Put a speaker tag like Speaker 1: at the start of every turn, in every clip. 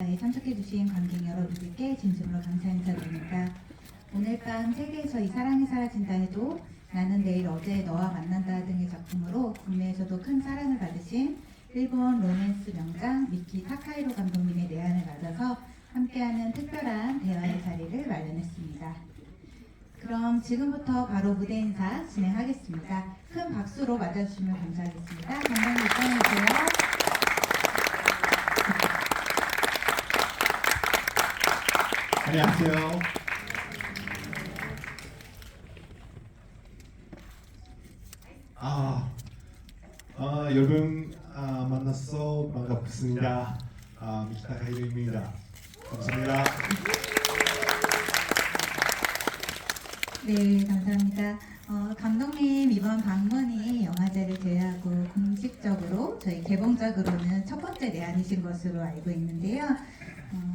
Speaker 1: 참석해주신 관객 여러분들께 진심으로 감사 인사드립니다. 오늘 밤 세계에서 이 사랑이 사라진다 해도 나는 내일 어제 너와 만난다 등의 작품으로 국내에서도 큰 사랑을 받으신 일본 로맨스 명장 미키 타카히로 감독님의 내한을 맞아서 함께하는 특별한 대화의 자리를 마련했습니다. 그럼 지금부터 바로 무대 인사 진행하겠습니다. 큰 박수로 맞아주시면 감사하겠습니다. 감독님 입장해주세요.
Speaker 2: 안녕하세요. 여러분 만나서 반갑습니다. 미키 타카히로입니다. 감사합니다.
Speaker 1: 네, 감사합니다. 감독님 이번 방문이 영화제를 제외하고 공식적으로 저희 개봉작으로는 첫 번째 내한이신 것으로 알고 있는데요.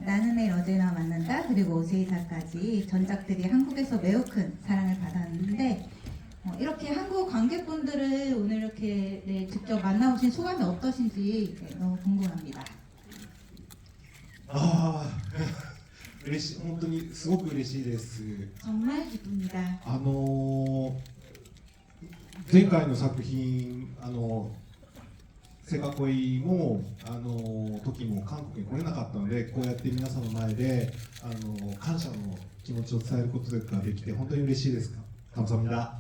Speaker 1: 나는 내일 어제나 만난다 그리고 오세이사까지 전작들이 한국에서 매우 큰 사랑을 받았는데 이렇게 한국 관객분들을 오늘 이렇게 직접 만나보신 소감이 어떠신지 너무 궁금합니다.
Speaker 2: 本当にすごく嬉しいです。
Speaker 1: 정말 기쁩니다.
Speaker 2: 前回の作品セカ恋も時も韓国に来れなかったので、こうやって皆さんの前で感謝の気持ちを伝えることができて本当に嬉しいです。감사합니다.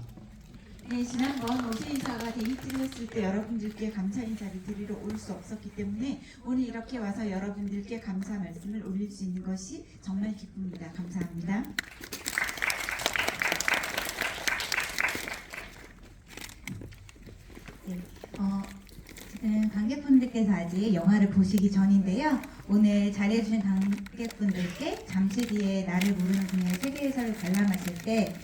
Speaker 3: 네, 지난번 오세이사가 데이트를 했을 때 여러분들께 감사 인사를 드리러 올 수 없었기 때문에 오늘 이렇게 와서 여러분들께 감사 말씀을 올릴 수 있는 것이 정말 기쁩니다. 감사합니다.
Speaker 1: 네, 지금 관객분들께서 아직 영화를 보시기 전인데요. 오늘 자리해주신 관객분들께 잠시 뒤에 나를 모르는 그녀의 세계에서를 관람하실 때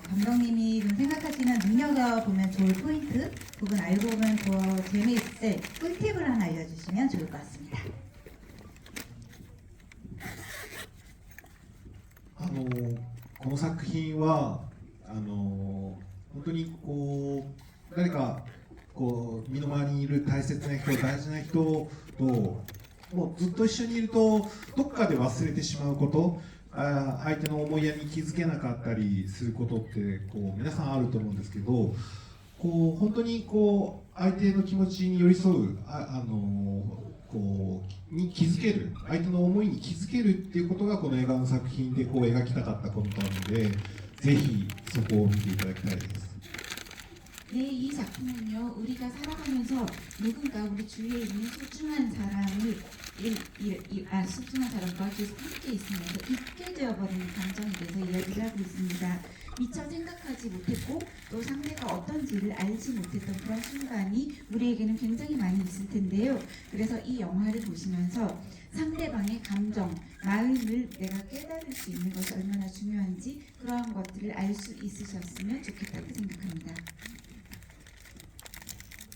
Speaker 1: 감독님이 좀 생각하시는 눈여겨보면 좋을 포인트 혹은 알고 보면 더 재미있을 꿀팁을 하나 알려주시면 좋을 것 같습니다.
Speaker 2: この作品は本当に誰か身の回りにいる大切な人、大事な人ともうずっと一緒にいるとどっかで忘れてしまうこと、相手の思いやりに気づけなかったりすることって皆さんあると思うんですけど、本当に相手の気持ちに寄り添うに気づける、相手の思いに気づけるっていうことがこの映画の作品で描きたかったことなので、ぜひそこを見ていただきたいです。
Speaker 3: 네, 이 작품은요, 우리가 살아가면서 누군가 우리 주위에 있는 소중한 사람과 계속 함께 있으면서 잊게 되어버리는 감정에 대해서 이야기를 하고 있습니다. 미처 생각하지 못했고 또 상대가 어떤지를 알지 못했던 그런 순간이 우리에게는 굉장히 많이 있을 텐데요. 그래서 이 영화를 보시면서 상대방의 감정, 마음을 내가 깨달을 수 있는 것이 얼마나 중요한지 그러한 것들을 알 수 있으셨으면 좋겠다고 생각합니다.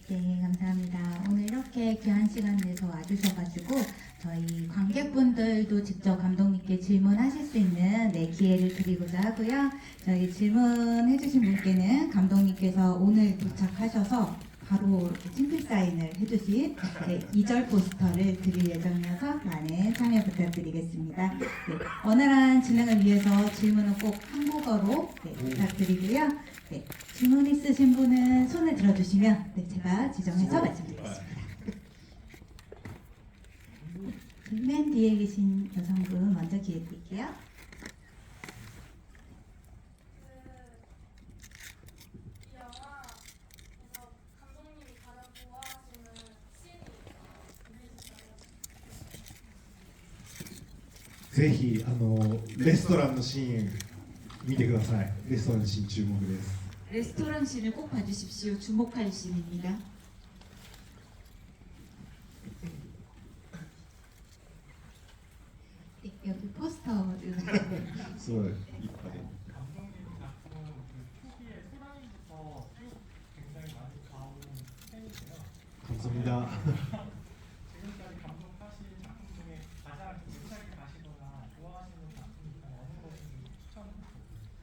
Speaker 1: 네, 감사합니다. 오늘 이렇게 귀한 시간 내서 와주셔가지고 저희 관객분들도 직접 감독님께 질문하실 수 있는 기회를 드리고자 하고요. 저희 질문해주신 분께는 감독님께서 오늘 도착하셔서 바로 이렇게 친필 사인을 해주신 2절 포스터를 드릴 예정이어서 많은 참여 부탁드리겠습니다. 네, 원활한 진행을 위해서 질문은 꼭 한국어로 부탁드리고요. 네, 질문 있으신 분은 손을 들어주시면 제가 지정해서 말씀드리겠습니다. 맨 뒤에 계신 여성분 먼저 기회 드릴게요.
Speaker 2: ぜひレストランのシーン見てください。レストランのシーン注目です。
Speaker 3: 레스토랑 씬을 꼭 봐주십시오. 주목할 씬입니다.
Speaker 1: 네, 여기 포스터
Speaker 2: すごい立派で。
Speaker 4: 감독님 작품 초기에 소라이부터 쭉 굉장히 많이 봐온 팬이세요.
Speaker 2: 감사합니다.
Speaker 4: 지금까지 감독하신 작품 중에 가장 인상이 가시거나 좋아하시는 작품이 있다면 어느 것을 추천 부탁드립니다.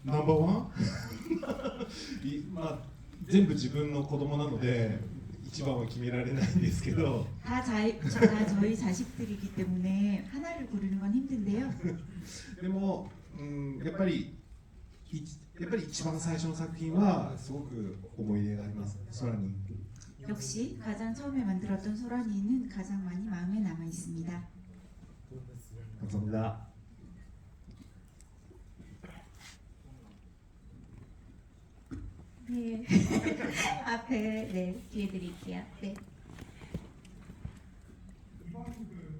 Speaker 2: ナンバーワン全部自分の子供なので一番は決められないんですけど
Speaker 3: 다 저희 자식들이기 때문에 하나를 고르는 건 힘든데요.
Speaker 2: でも、やっぱり一番最初の作品はすごく思い入れがあります。空に
Speaker 3: 역시 가장 처음에 만들었던 소란이는 가장 많이 마음에 남아 있습니다.
Speaker 2: 감사합니다.
Speaker 1: 네. 앞에 네 기회 드릴게요. 네.
Speaker 4: 이번 그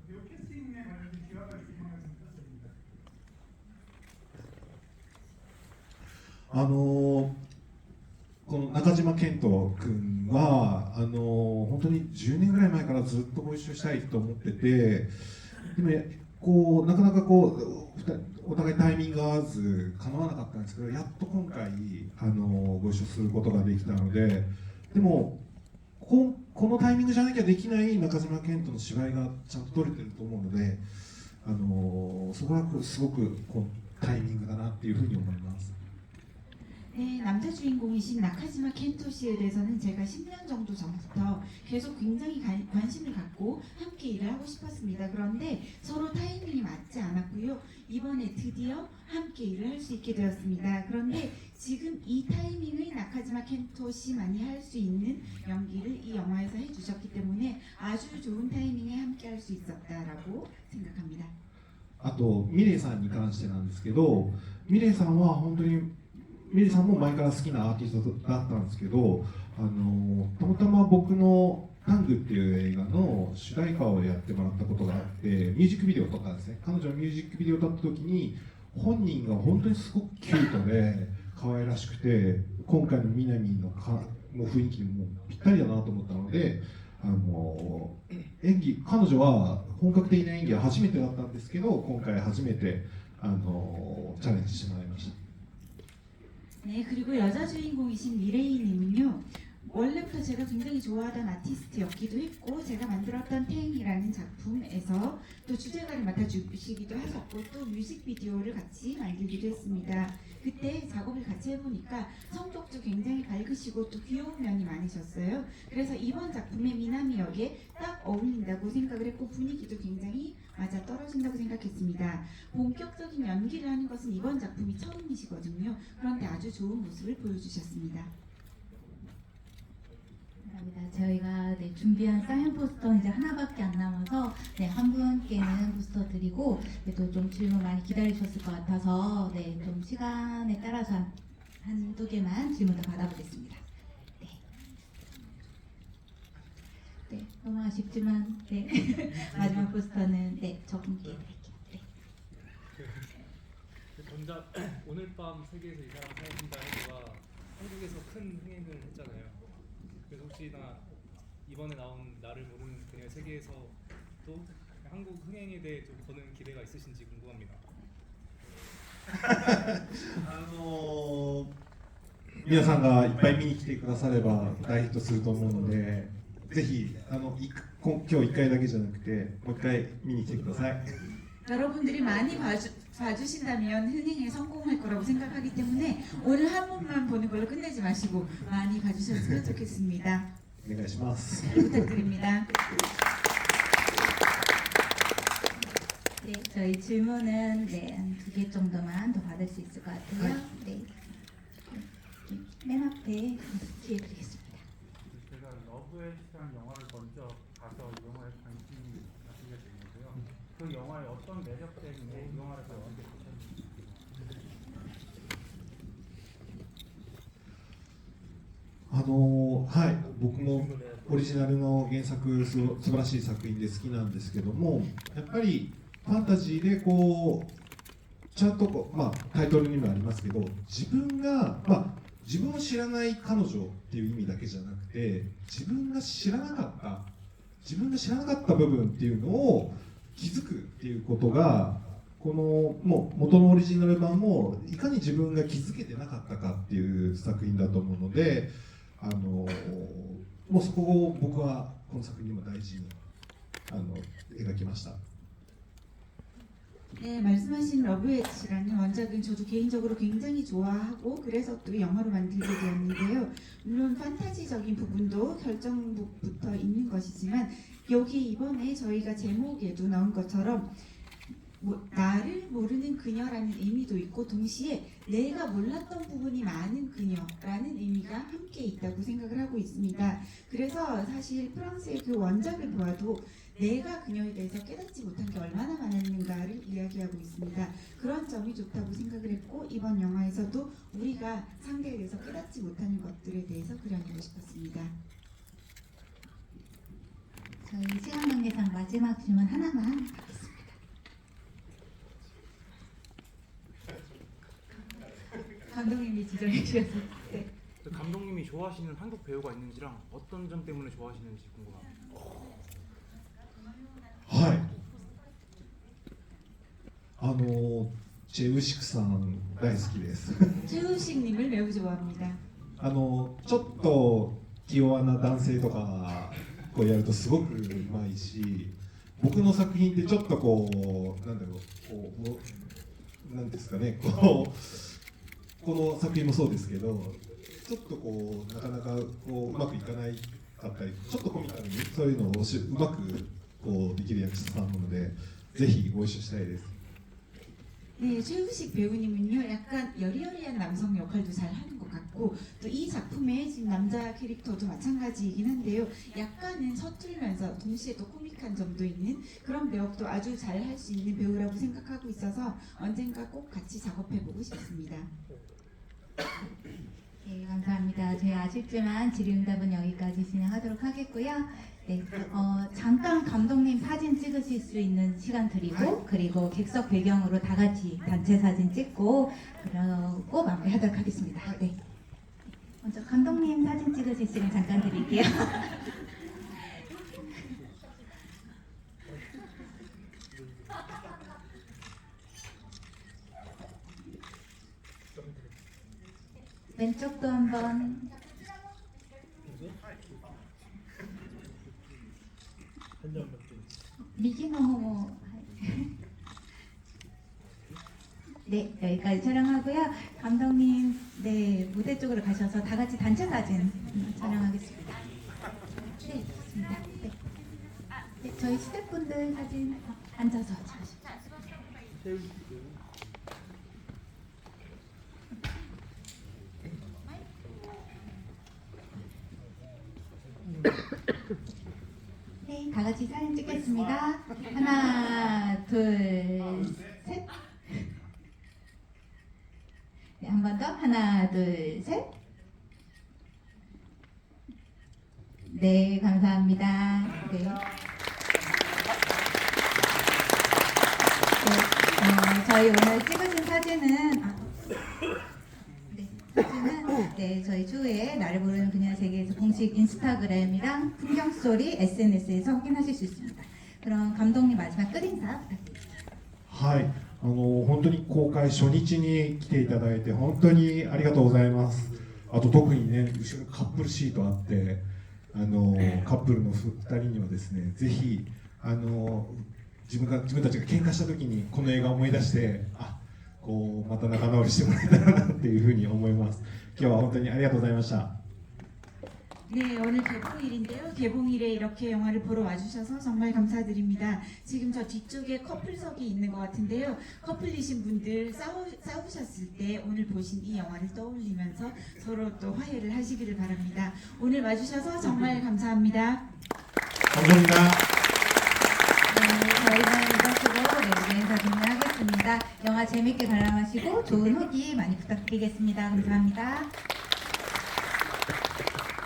Speaker 4: 배우 캐스팅에 관련된 기화가 있으면 어떻습니까?
Speaker 2: この中島健人君は本当に10年ぐらい前からずっとご一緒したいと思ってて、でもなかなかお互いタイミングが合わず叶わなかったんですけど、やっと今回ご一緒することができたので、でもこのタイミングじゃなきゃできない中島健人の芝居がちゃんと撮れてると思うので、そこはすごくタイミングだなっていうふうに思います。
Speaker 3: 네, 남자 주인공이신 나카지마 켄토 씨에 대해서는 제가 10년 정도 전부터 계속 굉장히 관심을 갖고 함께 일을 하고 싶었습니다. 그런데 서로 타이밍이 맞지 않았고요. 이번에 드디어 함께 일을 할 수 있게 되었습니다. 그런데 지금 이 타이밍을 나카지마 켄토 씨만이 할 수 있는 연기를 이 영화에서 해주셨기 때문에 아주 좋은 타이밍에 함께 할 수 있었다라고 생각합니다.
Speaker 2: あとミレイさんに関してなんですけど、ミレイさんは本当にミレイさんも前から好きなアーティストだったんですけど、たまたま僕の「タング」っていう映画の主題歌をやってもらったことがあって、ミュージックビデオを撮ったんですね。彼女のミュージックビデオを撮った時に本人が本当にすごくキュートで可愛らしくて、今回のミナミの雰囲気もぴったりだなと思ったので、彼女は本格的な演技は初めてだったんですけど、今回初めてチャレンジしてもらいました。
Speaker 3: 네, 그리고 여자 주인공이신 미레이님은요, 원래부터 제가 굉장히 좋아하던 아티스트였기도 했고, 제가 만들었던 탱이라는 작품에서 또 주제가를 맡아주시기도 하셨고, 또 뮤직비디오를 같이 만들기도 했습니다. 그때 작업을 같이 해보니까 성격도 굉장히 밝으시고 또 귀여운 면이 많으셨어요. 그래서 이번 작품의 미나미 역에 딱 어울린다고 생각을 했고, 분위기도 굉장히 맞아 떨어진다고 생각했습니다. 본격적인 연기를 하는 것은 이번 작품이 처음이시거든요. 그런데 아주 좋은 모습을 보여주셨습니다.
Speaker 1: 감사합니다. 저희가 네, 준비한 사인 포스터는 이제 하나밖에 안 남아서 네, 한 분께는 포스터 드리고 네, 또 좀 질문 많이 기다리셨을 것 같아서 네, 좀 시간에 따라서 한두 개만 질문 더 받아보겠습니다. 네. 네, 너무 아쉽지만 네. 마지막 포스터는 네, 저분께 드릴게요. 네.
Speaker 5: 정작 오늘 밤 세계에서 이 사람 사라진다 해도가 한국에서 큰 흥행을 했잖아요. 그래서 혹시나 이번에 나온 나를 모르는 그녀의 세계에서 또 한국 흥행에 대해 좀 거는 기대가 있으신지 궁금합니다.
Speaker 2: 皆さんがいっぱい見に来てくだされば大ヒットすると思うので、ぜひ今日1回だけじゃなくてもう1回見に来てください。
Speaker 3: 여러분들이 많이 봐주신다면 흥행에 성공할 거라고 생각하기 때문에 오늘 한 번만 보는 걸로 끝내지 마시고 많이 봐주셨으면 좋겠습니다.
Speaker 2: お願いします。
Speaker 3: 잘 부탁드립니다.
Speaker 1: 네, 저희 질문은 네, 한 2개 정도만 더 받을 수 있을 것 같아요. 네. 맨 앞에 기회 드리겠습니다.
Speaker 6: 제가 러브앤시라는 영화를 먼저 봐서 이 영화에 관심이 가지게 됐는데요. 그 영화의 어떤 매력 때문에 이 영화를 좋아하게 되셨는지.
Speaker 2: はい、僕もオリジナルの原作素晴らしい作品で好きなんですけども、やっぱりファンタジーでちゃんとタイトルにもありますけど、自分を知らない彼女っていう意味だけじゃなくて、自分が知らなかった部分っていうのを気づくっていうことが、この元のオリジナル版もいかに自分が気づけてなかったかっていう作品だと思うので、もうそこを僕はこの作品にも大事に描きました。
Speaker 3: 네, 말씀하신 러브엣이라는 원작은 저도 개인적으로 굉장히 좋아하고 그래서 또 영화로 만들게 되었는데요. 물론 판타지적인 부분도 결정부터 있는 것이지만 여기 이번에 저희가 제목에도 넣은 것처럼 나를 모르는 그녀라는 의미도 있고 동시에 내가 몰랐던 부분이 많은 그녀라는 의미가 함께 있다고 생각을 하고 있습니다. 그래서 사실 프랑스의 그 원작을 보아도 내가 그녀에 대해서 깨닫지 못한 게 얼마나 많았는가를 이야기하고 있습니다. 그런 점이 좋다고 생각을 했고 이번 영화에서도 우리가 상대에 대해서 깨닫지 못하는 것들에 대해서 그려내고 싶었습니다.
Speaker 1: 저희 시간 관계상 마지막 질문 하나만 하겠습니다.
Speaker 3: 감독님이 지적해 주셨을 때
Speaker 7: 그 감독님이 좋아하시는 한국 배우가 있는지랑 어떤 점 때문에 좋아하시는지 궁금합니다.
Speaker 2: はい。チェウシクさん大好きです。
Speaker 3: 최우식님을 매우 좋아합니다.
Speaker 2: ちょっと気弱な男性とかこうやるとすごくうまいし、僕の作品ってちょっとこうなんだろうこうなんですかねこの作品もそうですけど、ちょっとこうなかなかこううまくいかないかったり、ちょっとコミカルにそういうのをうまくこうできる役者さんなので、ぜひご一緒したいです。
Speaker 3: 네, 최우식 배우님은요, 약간 여리여리한 남성 역할도 잘 하는 것 같고, 또 이 작품의 지금 남자 캐릭터도 마찬가지이긴 한데요, 약간은 서툴면서 동시에 또 코믹한 점도 있는 그런 배역도 아주 잘 할 수 있는 배우라고 생각하고 있어서 언젠가 꼭 같이 작업해보고 싶습니다.
Speaker 1: 네, 감사합니다. 저희 아쉽지만 질의응답은 여기까지 진행하도록 하겠고요. 네, 잠깐 감독님 사진 찍으실 수 있는 시간 드리고 그리고 객석 배경으로 다 같이 단체 사진 찍고 그러고 마무리하도록 하겠습니다. 네, 먼저 감독님 사진 찍으실 시간 잠깐 드릴게요. 왼쪽도 한번. 미기노 호모. 네, 여기까지 촬영하고요. 감독님, 네, 무대 쪽으로 가셔서 다 같이 단체 사진 촬영하겠습니다. 네, 좋습니다. 네. 네, 저희 스태프분들 사진 앉아서 찍으십시오. 네, 다 같이 사진 찍겠습니다. 하나, 둘, 셋. 네, 한 번 더. 하나, 둘, 셋. 네, 감사합니다. 네. 네, 저희 오늘 찍으신 사진은 네, 저희 추후에 나를 모르는 그녀의 세계에서 공식 인스타그램이랑 풍경스토리 SNS에서 확인하실 수 있습니다. 그럼 감독님 마지막 끝인사 부탁드립니다.
Speaker 2: はい、本当に公開初日に来ていただいて本当にありがとうございます。あと特にね、後ろにカップルシートあって、カップルの2人にはですね、ぜひ自分たちが喧嘩した時にこの映画を思い出して、こうまた仲直りしてもらえたらなっていうふうに思います。今日は本当にありがとうございました。
Speaker 3: 네, 오늘 개봉일인데요. 개봉일에 이렇게 영화를 보러 와주셔서 정말 감사드립니다. 지금 저 뒤쪽에 커플석이 있는 것 같은데요. 커플이신 분들 싸우셨을 때 오늘 보신 이 영화를 떠올리면서 서로 또 화해를 하시기를 바랍니다. 오늘 와주셔서 정말 감사합니다.
Speaker 2: 감사합니다.
Speaker 1: 네, 저희는 이것으로 네, 인사 종료하겠습니다. 영화 재밌게 관람하시고 좋은 후기 많이 부탁드리겠습니다. 감사합니다.